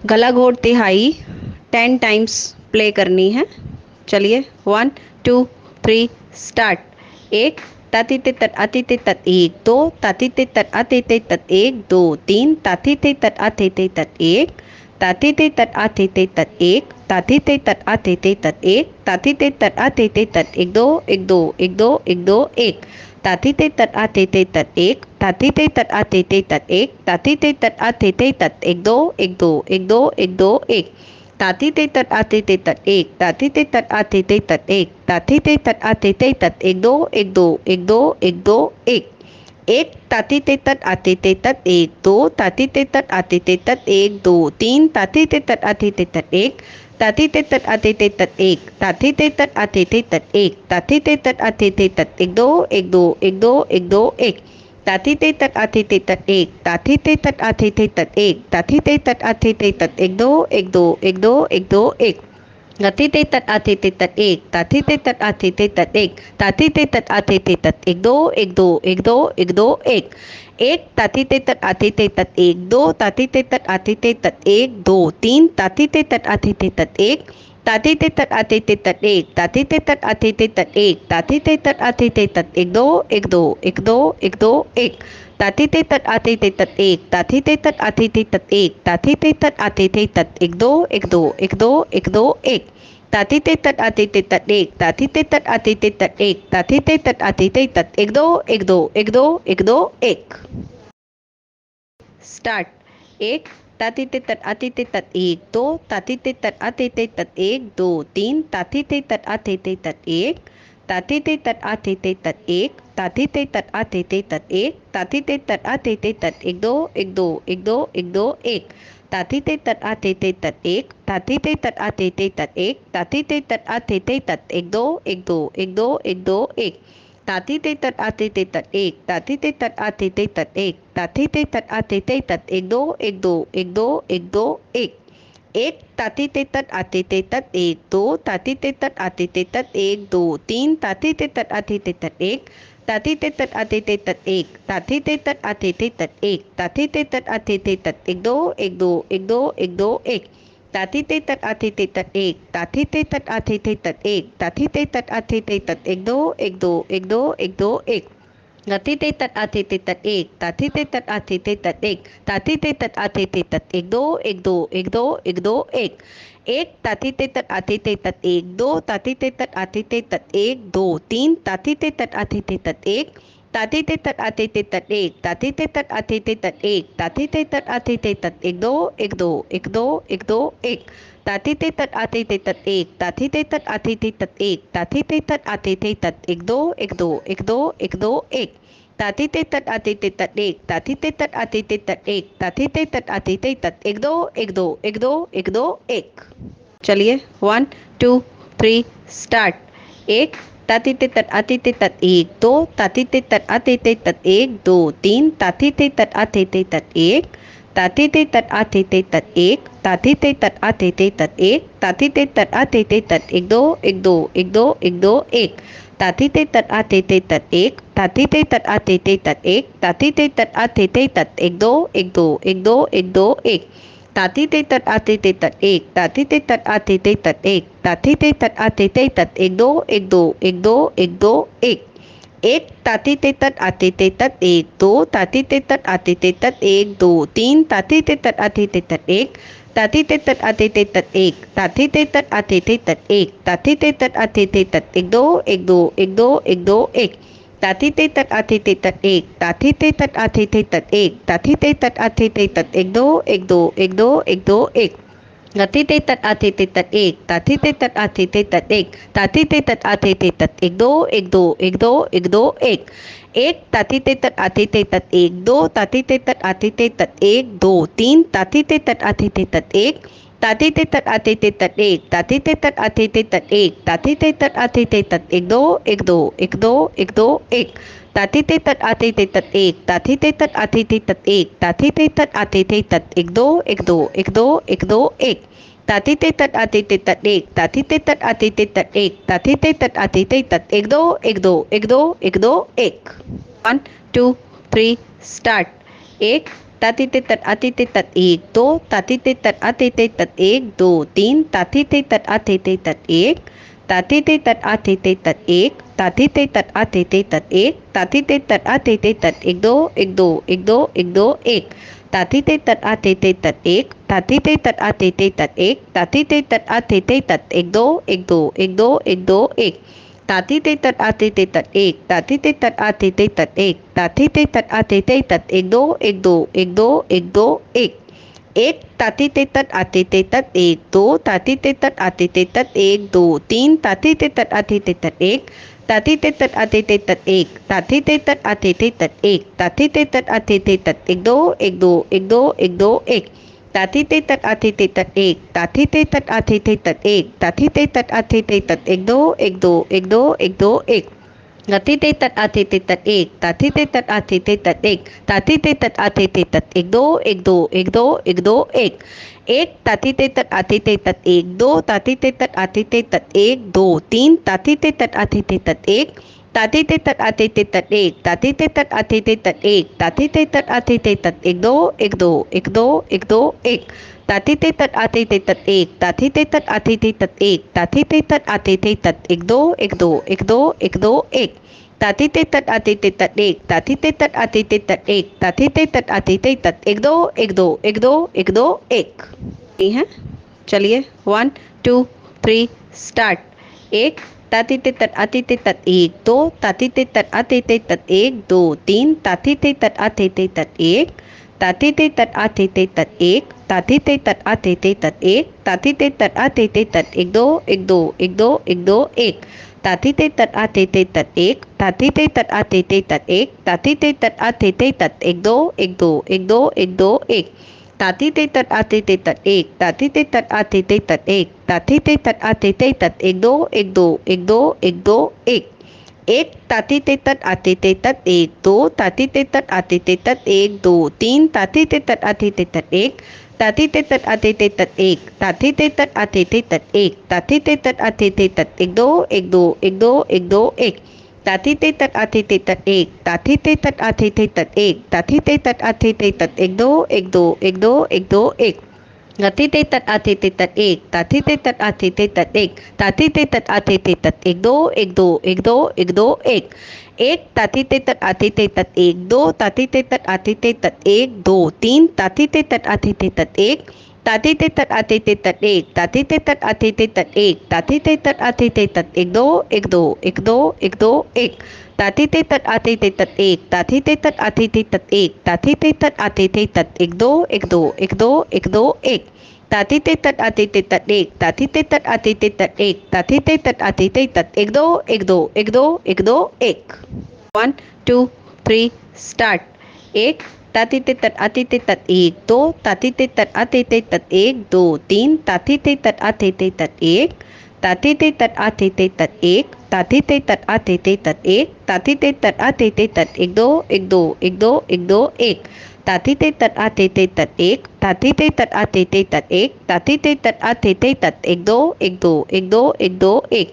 गला घोट तिहाई 10 टाइम्स प्ले करनी है। चलिए 1 2 3 स्टार्ट। एक ताती ते तट आती ते तट एक दो ताती ते तट आते ते तट एक दो तीन ताती ते तट आते ते तट एक ताती ते तट आते ते तट एक ताती ते तट आते ते तट एक ताती ते तट आते ते तट एक दो एक दो एक दो एक दो एक ताती ते तट आते ते तट एक ताती ते तट आते ते तट एक ताती ते तट आते ते तट एक दो एक दो एक दो एक दो एक ताती ते तट आते ते तट एक ताती ते तट आते ते तट एक ताती ते तट आते ते तट एक दो एक दो एक दो एक दो एक ताती ते तट आते ते तट एक दो ताती ते तट आते ते तट एक दो तीन ताती ते तट आते ते तट एक ताती ते तट आते ते तट एक ताती ते तट आते ते तट एक ताती ते तट आते ते तट एक दो एक दो एक दो एक दो एक ताती ते तट आते ते तट एक ताती ते तट आते ते तट एक ताती ते तट आते ते तट एक दो एक दो एक दो एक दो एक गति ते तट आते ते तट एक ताती ते तट आते ते तट एक ताती ते तट आते ते तट एक दो एक दो एक दो एक दो एक ताती ते तट आते ते तट एक दो ताती ते तट आते ते तट एक दो तीन ताती ते तट आते ते तट एक ताती ते तट आते ते तट एक ताती ते तट आते ते तट एक ताती ते तट आते ते तट एक दो एक दो एक दो एक दो एक ताती ते तट आते ते तट एक ताती ते तट आते ते तट एक ताती ते तट आते ते तट एक दो एक दो एक दो एक दो एक ताती ते तट आते ते तट एक ताती ते तट आते ते तट एक ताती ते तट आते ते तट एक दो एक दो एक दो एक दो एक स्टार्ट। एक ताती ते तट आते ते तट एक दो ताती ते तट आते ते तट एक दो तीन ताती ते तट आते ते तट एक ताती ते तट आते ते तट एक ताती ते तट आते ते तट एक ताती ते तट आते ते तट एक दो एक दो एक दो एक दो एक ताती ते तट आते ते तट एक ताती ते तट आते ते तट एक ताती ते तट आते ते तट एक दो एक दो एक दो एक दो एक ताती ते तट आते ते तट एक ताती ते तट आते ते तट एक ताती ते तट आते ते तट एक दो एक दो एक दो एक दो एक ताती ते तट आते ते तट एक दो ताती ते तट आते ते तट एक दो तीन ताती ते तट आते ते तट एक ताती ते तट आते ते तट एक ताती ते तट आते ते तट एक ताती ते तट आते ते तट एक दो एक दो एक दो एक दो एक ताती ते तट आते ते तट एक ताती ते तट आते ते तट एक ताती ते तट आते ते तट एक दो एक दो एक दो एक दो एक गति ते तट आते ते तट एक ताती ते तट आते ते तट एक ताती ते तट आते ते तट एक दो एक दो एक दो एक दो एक ताती ते तट आते ते तट एक दो ताती ते तट आते ते तट एक दो तीन ताती ते तट आते ते तट एक ताती ते तट आते ते तट एक ताती ते तट आते ते तट एक ताती ते तट आते ते तट एक दो एक दो एक दो एक दो एक ताती ते तट आते ते तट एक ताती ते तट आते ते तट एक ताती ते तट आते ते तट एक दो एक दो एक दो एक दो एक ताती ते तट आते ते तट एक ताती ते तट आते ते तट एक ताती ते तट आते ते तट एक दो एक दो एक दो एक दो एक चलिए 1 2 3 स्टार्ट। एक ताती ते तट आते ते तट एक दो ताती ते तट आते ते तट एक दो तीन ताती ते तट आते ते तट एक ताती ते तट आते ते तट एक ताती ते तट आते ते तट एक ताती ते तट आते ते तट एक दो एक दो एक दो एक दो एक ताती ते तट आते ते तट एक ताती ते तट आते ते तट एक ताती ते तट आते ते तट एक दो एक दो एक दो एक दो एक ताती ते तट आते ते तट एक ताती ते तट आते ते तट एक ताती ते तट आते ते तट एक दो एक दो एक दो एक दो एक ताती ते तट आते ते तट एक दो ताती ते तट आते ते तट एक दो तीन ताती ते तट आते ते तट एक ताती ते तट आते ते तट एक ताती ते तट आते ते तट एक ताती ते तट आते ते तट एक दो एक दो एक दो एक दो एक ताती ते तट आते ते तट एक ताती ते तट आते ते तट एक ताती ते तट आते ते तट एक दो एक दो एक दो एक दो एक गति ते तट आते ते तट एक ताती ते तट आते ते तट एक ताती ते तट आते ते तट एक दो एक दो एक दो एक दो एक ताती ते तट आते ते तट एक दो ताती ते तट आते ते तट एक दो तीन ताती ते तट आते ते तट एक ताती ते तट आते ते तट एक ताती ते तट आते ते तट एक ताती ते तट आते ते तट एक दो एक दो एक दो एक दो एक ताती ते तट आते ते तट एक ताती ते तट आते ते तट एक ताती ते तट आते ते तट एक दो एक दो एक दो एक दो एक ताती ते तट आते ते तट एक ताती ते तट आते ते तट एक ताती ते तट आते ते तट एक दो एक दो एक दो एक दो एक 1 2 3 स्टार्ट। एक ताती ते तट आती ते तट एक दो ताती ते तट आते ते तट एक दो तीन ताती ते तट आते ते तट एक ताती ते तट आते ते तट एक ताती ते तट आते ते तट एक ताती ते तट आते ते तट एक दो एक दो एक दो एक दो एक ताती ते तट आते ते तट एक ताती ते तट आते ते तट एक ताती ते तट आते ते तट एक दो एक दो एक दो एक दो एक ताती ते तट आते ते तट एक ताती ते तट आते ते तट एक ताती ते तट आते ते तट एक दो एक दो एक दो एक दो एक ताती ते तट आते ते तट एक दो ताती ते तट आते ते तट एक दो तीन ताती ते तट आते ते तट एक ताती ते तट आते ते तट एक ताती ते तट आते ते तट एक ताती ते तट आते ते तट एक दो एक दो एक दो एक दो एक ताती ते तट आते ते तट एक ताती ते तट आते ते तट एक ताती ते तट आते ते तट एक दो एक दो एक दो एक दो एक ताती ते तट आते ते तट एक ताती ते तट आते ते तट एक ताती ते तट आते ते तट एक दो एक दो एक दो एक दो एक ताती ते तट आते ते तट एक दो ताती ते तट आते ते तट एक दो तीन ताती ते तट आते ते तट एक ताती ते तट आते ते तट एक ताती ते तट आते ते तट एक ताती ते तट आते ते तट एक दो एक दो एक दो एक दो एक ताती ते तट आते ते तट एक ताती ते तट आते ते तट एक ताती ते तट आते ते तट एक दो एक दो एक दो एक दो एक ताती ते तट आते ते तट एक ताती ते तट आते ते तट एक ताती ते तट आते ते तट एक दो एक दो एक दो एक दो एक है। चलिए 1 2 3 स्टार्ट। एक ताती ते तट आती ते तट एक दो ताती ते तट आते ते तट एक दो तीन ताती ते तट आते ते तट एक ताती ते तट आते ते तट एक ताती ते तट आते ते तट एक ताती ते तट आते ते तट एक दो एक दो एक दो एक दो एक ताती ते तट आते ते तट एक ताती ते तट आते ते तट एक ताती ते तट आते ते तट एक दो एक दो एक दो एक दो एक ताती ते तट आते ते तट एक ताती ते तट आते ते तट एक ताती ते तट आते ते तट एक दो एक दो एक दो एक दो एक ताती ते तट आते ते तट एक दो ताती ते तट आते ते तट एक दो तीन ताती ते तट आते ते तट एक ताती ते तट आते ते तट एक ताती ते तट आते ते तट एक ताती ते तट आते ते तट एक दो एक दो एक दो एक दो एक ताती ते तट आते ते तट एक ताती ते तट आते ते तट एक ताती ते तट आते ते तट एक दो एक दो एक दो एक दो एक ताती ते तट आते ते तट एक ताती ते तट आते ते तट एक ताती ते तट आते ते तट एक दो एक दो एक दो एक दो एक ताती ते तट आते ते तट एक दो ताती ते तट आते ते तट एक दो तीन ताती ते तट आते ते तट एक ताती ते तट आते ते तट एक ताती ते तट आते ते तट एक ताती ते तट आते ते तट एक दो एक दो एक दो एक दो एक ताती ते तट आते ते तट एक ताती ते तट आते ते तट एक ताती ते तट आते ते तट एक दो एक दो एक दो एक दो एक ताती ते तट आते ते तट एक ताती ते तट आते ते तट एक ताती ते तट आते ते तट एक दो एक दो एक दो एक दो एक 1 2 3 स्टार्ट। एक ताती ते तट आते ते तट एक दो ताती ते तट आते ते तट एक दो तीन ताती ते तट आते ते तट एक ताती ते तट आते ते तट एक ताती ते तट आते ते तट एक ताती ते तट आते ते तट एक दो एक दो एक दो एक दो एक ताती ते तट आते ते तट एक ताती ते तट आते ते तट एक ताती ते तट आते ते तट एक दो एक दो एक दो एक दो एक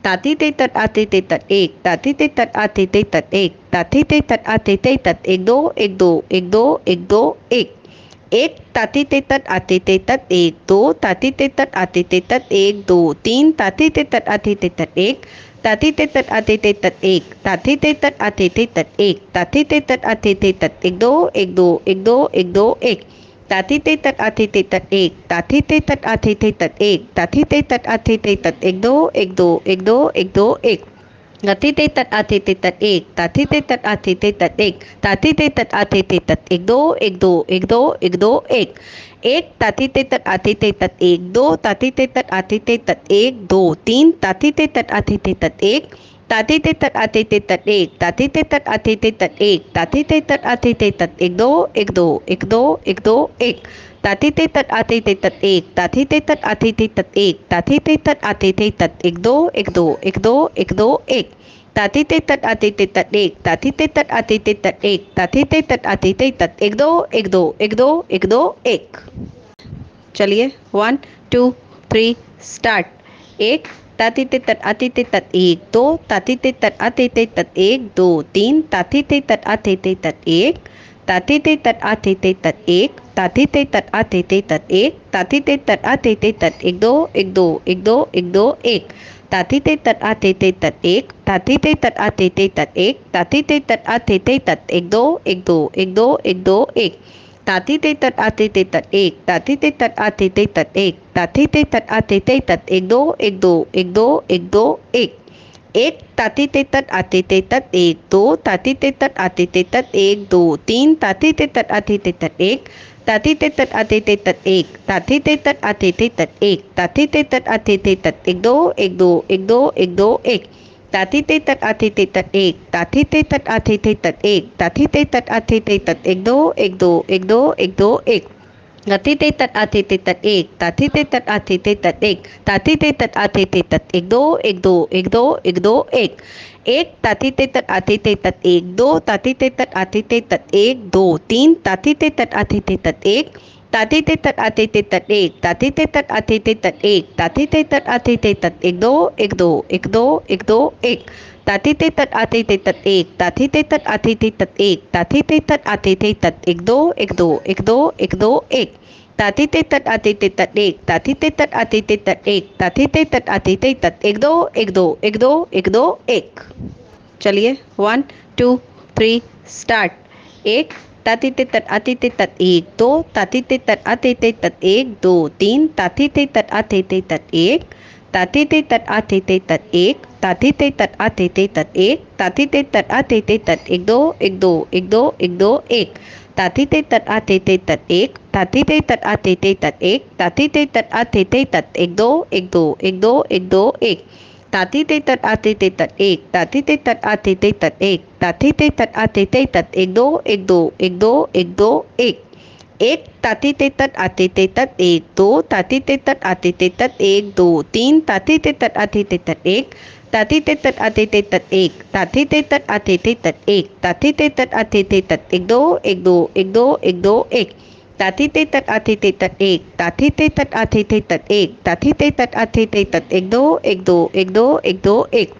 ताती ते तट आते ते तट एक ताती ते तट आते ते तट एक ताती ते तट आते ते तट एक दो एक दो एक दो एक दो एक ताती ते तट आते ते तट एक दो ताती ते तट आते ते तट एक दो तीन ताती ते तट आते ते तट एक ताती ते तट आते ते तट एक ताती ते तट आते ते तट एक ताती ते तट आते ते तट एक दो एक दो एक दो एक दो एक ताती ते तट आते ते तट एक ताती ते तट आते ते तट एक ताती ते तट आते ते तट एक दो एक दो एक दो एक दो एक ताती ते तट आते ते तट एक ताती ते तट आते ते तट एक ताती ते तट आते ते तट एक दो एक दो एक दो एक दो एक ताती ते तट आते ते तट एक दो ताती ते तट आते ते तट एक दो तीन ताती ते तट आते ते तट एक ताती ते तट आते ते तट एक ताती ते तट आते ते तट एक ताती ते तट आते ते तट एक दो एक दो एक दो एक दो एक ताती ते तट आते ते तट एक ताती ते तट आते ते तट एक ताती ते तट आते ते तट एक दो एक दो एक दो एक दो एक ताती ते तट आते ते तट एक ताती ते तट आते ते तट एक ताती ते तट आते ते तट एक दो एक दो एक दो एक दो एक। चलिए 1 2 3 स्टार्ट। एक ताती ते तट आते ते तट एक दो ताती ते तट आते ते तट एक दो तीन ताती ते तट आते ते तट एक ताती ते तट आते ते तट एक, ताती ते तट आते ते तट एक, ताती ते तट आते ते तट एक दो एक दो एक दो एक दो एक, ताती ते तट आते ते तट एक, ताती ते तट आते ते तट एक, ताती ते तट आते ते तट एक दो एक दो एक दो एक दो एक, ताती ते तट आते ते तट एक, ताती ते तट आते ते तट एक, ताती ते तट आते ते तट एक दो एक दो एक दो एक दो एक, एक ताती ते तट आते ते तट एक दो, ताती ते तट आते ते तट एक दो तीन, ताती ते तट आते ते तट एक, ताती ते तट आते ते तट एक, ताती ते तट आते ते तट एक, ताती ते तट आते ते तट एक दो एक दो एक दो एक दो एक, ताती ते तट आते ते तट एक, ताती ते तट आते ते तट एक, ताती ते तट आते ते तट एक दो एक दो एक दो एक दो एक, ताती ते तट आते ते तट एक, ताती ते तट आते ते तट एक, ताती ते तट आते ते तट एक दो एक दो एक दो एक दो एक, एक ताती ते तट आते ते तट एक दो, ताती ते तट आते ते तट एक दो तीन, ताती ते तट आते ते तट एक, ताती ते तट आते ते तट एक, ताती ते तट आते ते तट एक, ताती ते तट आते ते तट एक दो एक दो एक दो एक दो एक, ताती ते तट आते ते तट एक, ताती ते तट आते ते तट एक, ताती ते तट आते ते तट एक दो एक दो एक दो एक दो एक, ताती ते तट आते ते तट एक, ताती ते तट आते ते तट एक, ताती ते तट आते ते तट एक दो एक दो एक दो एक दो एक। चलिए 1 2 3 स्टार्ट। एक ताती ते तट आते ते तट एक दो, ताती ते तट आते ते तट एक दो तीन, ताती ते तट आते ते तट एक, ताती ते तट आते ते तट एक, ताती ते तट आते ते तट एक, ताती ते तट आते ते तट एक दो एक दो एक दो एक दो एक, ताती ते तट आते ते तट एक, ताती ते तट आते ते तट एक, ताती ते तट आते ते तट एक दो एक दो एक दो एक दो एक, ताती ते तट आते ते तट एक, ताती ते तट आते ते तट एक, ताती ते तट आते ते तट एक दो एक दो एक दो एक दो एक, एक ताती ते तट आते ते तट एक दो, ताती ते तट आते ते तट एक दो तीन, ताती ते तट आते ते तट एक, ताती ते तट आते ते तट एक, ताती ते तट आते ते तट एक, ताती ते तट आते ते तट एक दो एक दो एक दो एक दो एक, ताती ते तट आते ते तट एक, ताती ते तट आते ते तट एक, ताती ते तट आते ते तट एक दो एक दो एक दो एक दो एक,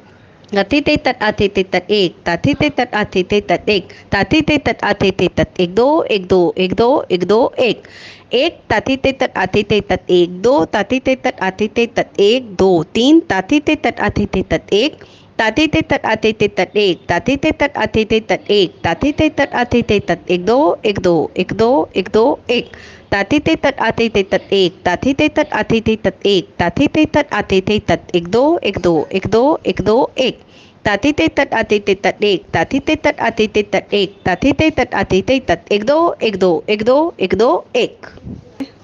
ताती ते तट आते ते तट एक, ताती ते तट आते ते तट एक, ताती ते तट आते ते तट एक दो एक दो एक दो एक दो एक, एक ताती ते तट आते ते तट एक दो, ताती ते तट आते ते तट एक दो तीन, ताती ते तट आते ते तट एक, ताती ते तट आते ते तट एक, ताती ते तट आते ते तट एक, ताती ते तट आते ते तट एक दो एक दो एक दो एक दो एक, ताती ते तट आते ते तट एक, ताती ते तट आते ते तट एक, ताती ते तट आते ते तट एक दो एक दो एक दो एक दो एक, ताती ते तट आते ते तट एक, ताती ते तट आते ते तट एक, ताती ते तट आते ते तट एक दो एक दो एक दो एक दो एक।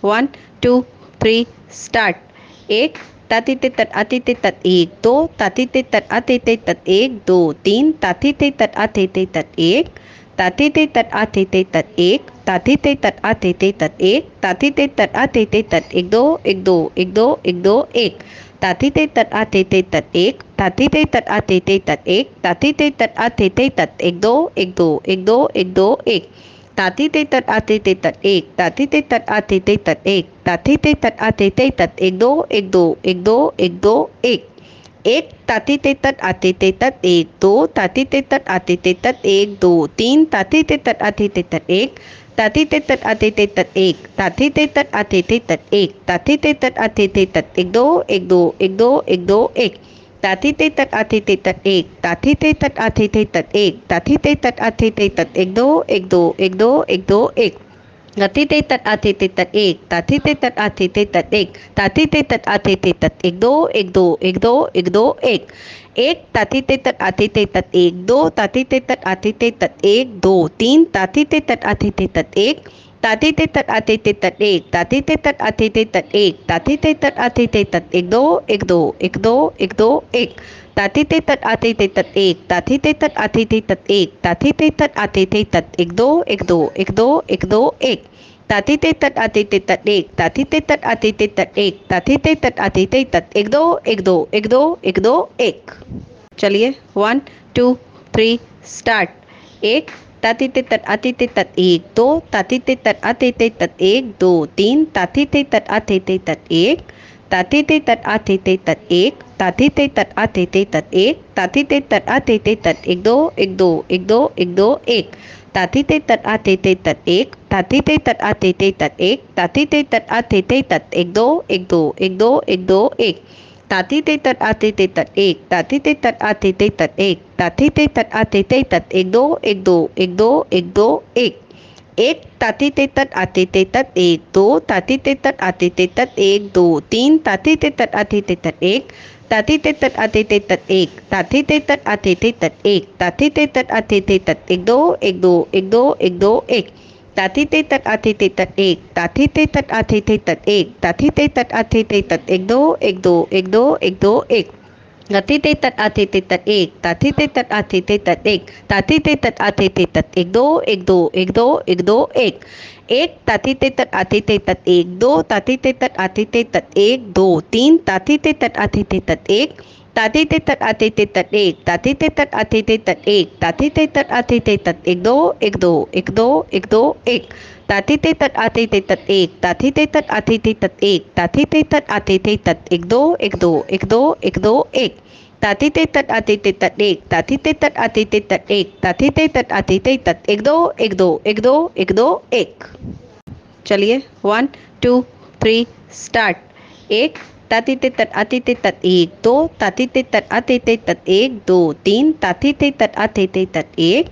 1 2 3 स्टार्ट। एक ताती ते तट आते ते तट एक दो, ताती ते तट आते ते तट एक दो तीन, ताती ते तट आते ते तट एक, ताती ते तट आते ते तट एक, ताती ते तट आते ते तट एक, ताती ते तट आते ते तट एक दो एक दो एक दो एक दो एक, ताती ते तट आते ते तट एक, ताती ते तट आते ते तट एक, ताती ते तट आते ते तट एक दो एक दो एक दो एक दो एक, ताती ते तट आते ते तट एक, ताती ते तट आते ते तट एक, ताती ते तट आते ते तट एक दो एक दो एक दो एक दो एक, एक ताती ते तट आते ते तट एक दो, ताती ते तट आते ते तट एक दो तीन, ताती ते तट आते ते तट एक, ताती ते तट आते ते तट एक, ताती ते तट आते ते तट एक, ताती ते तट आते ते तट एक दो एक दो एक दो एक दो एक, ताती ते तट आते ते तट एक, ताती ते तट आते ते तट एक, ताती ते तट आते ते तट एक दो एक दो एक दो एक दो एक, ताती ते तट आते ते तट एक, ताती ते तट आते ते तट एक, ताती ते तट आते ते तट एक दो एक दो एक दो एक दो एक, एक ताती ते तट आते ते तट एक दो, ताती ते तट आते ते तट एक दो तीन, ताती ते तट आते ते तट एक, ताती ते तट आते ते तट एक, ताती ते तट आते ते तट एक, ताती ते तट आते ते तट एक दो एक दो एक दो एक दो एक, ताती ते तट आते ते तट एक, ताती ते तट आते ते तट एक, ताती ते तट आते ते तट एक दो एक दो एक दो एक दो एक, ताती ते तट आते ते तट एक, ताती ते तट आते ते तट एक, ताती ते तट आते ते तट एक दो एक दो एक दो एक दो एक। चलिए 1 2 3 स्टार्ट। एक ताती ते तट आते ते तट एक दो, ताती ते तट आते ते तट एक दो तीन, ताती ते तट आते ते तट एक, ताती ते तट आते ते तट एक, ताती ते तट आते ते तट एक, ताती ते तट आते ते तट एक दो एक दो एक दो एक दो एक, ताथी ते तत आते ते तत एक, ताथी ते तत आते ते तत एक, ताथी ते तत आते ते तत एक दो एक दो एक दो एक दो एक, ताथी ते तत आते ते तत एक, ताथी ते तत आते ते तत एक, ताथी ते तत आते ते तत एक दो एक दो एक दो एक दो एक ताथी ते तत आते ते तत एक दो ताथी ते तत आते ते तत एक दो तीन ताथी ते तत आते ते तत एक, ताथी ते तत आते ते तत एक, ताथी ते तत आते ते तत एक, ताथी ते तत आते ते तत एक दो एक दो एक दो एक दो एक, ताथी ते तत आते ते तत एक, ताथी ते तत आते ते तत एक, ताथी ते तत आते ते तत एक दो एक दो एक दो एक दो एक, ताथी ते तत आते ते तत एक, ताथी ते तत आते ते तत एक, ताथी ते तत आते ते तत एक दो एक दो एक दो एक दो एक ताथी ते तत आते ते तत एक दो ताथी ते तत आते ते तत एक दो तीन ताथी ते तत आते ते तत एक, ताथी ते तत आते ते तत एक, ताथी ते तत आते ते तत एक, ताथी ते तत आते ते तत एक दो एक दो एक दो एक दो एक, ताथी ते तत आते ते तत एक, ताथी ते तत आते ते तत एक, ताथी ते तत आते ते तत एक दो एक दो एक दो एक दो एक, ताथी ते तत आते ते तत एक, ताथी ते तत आते ते तत एक, ताथी ते तत आते ते तत एक दो एक दो एक दो एक दो एक। चलिए 1 2 3 स्टार्ट। एक ताथी ते तत आते ते तत एक दो ताथी ते तत आते ते तत एक दो तीन ताथी ते तत आते ते तत एक,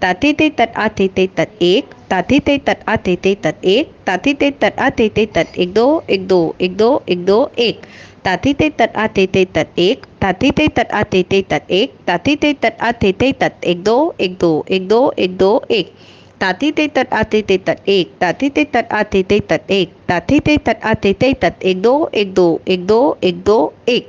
ताथी ते तत आते ते तत एक, ताथी ते तत आते ते तत एक, ताथी ते तत आते ते तत एक दो एक दो एक दो एक दो एक, ताथी ते तत आते ते तत एक, ताथी ते तत आते ते तत एक, ताथी ते तत आते ते तत एक दो एक दो एक दो एक दो एक, ताथी ते तत आते ते तत एक, ताथी ते तत आते ते तत एक, ताथी ते तत आते ते तत एक दो एक दो एक दो एक दो एक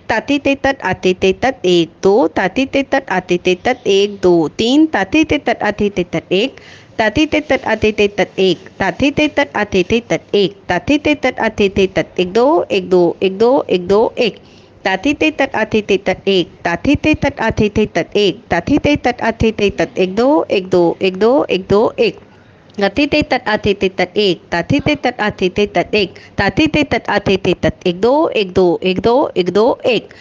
ताथी ते तत आते ते तत एक दो ताथी ते तत आते ते तत एक दो तीन ताथी ते तत आते ते तत एक, ताथी ते तत आते ते तत एक, ताथी ते तत आते ते तत एक, ताथी ते तत आते ते तत एक दो एक दो एक दो एक दो एक, ताथी ते तत आते ते तत एक, ताथी ते तत आते ते तत एक, ताथी ते तत आते ते तत एक दो एक दो एक दो एक दो एक, ताथी ते तत आते ते तत एक, ताथी ते तत आते ते तत एक, ताथी ते तत आते ते तत एक दो एक दो एक दो एक दो एक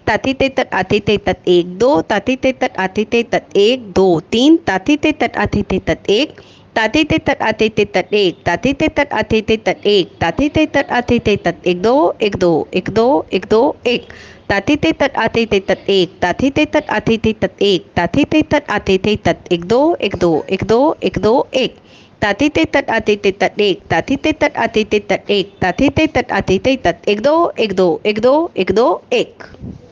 ताथी ते तत आते ते तत एक दो ताथी ते तत आते ते तत एक दो तीन ताथी ते तत आते ते तत एक, ताथी ते तत आते ते तत एक, ताथी ते तत आते ते तत एक, ताथी ते तत आते ते तत एक दो एक दो एक दो एक दो एक, ताथी ते तत आते ते तत एक, ताथी ते तत आते ते तत एक, ताथी ते तत आते ते तत एक दो एक दो एक दो एक दो एक, ताथी ते तत आते ते तत एक, ताथी ते तत आते ते तत एक, ताथी ते तत आते ते तत एक दो एक दो एक दो एक दो एक।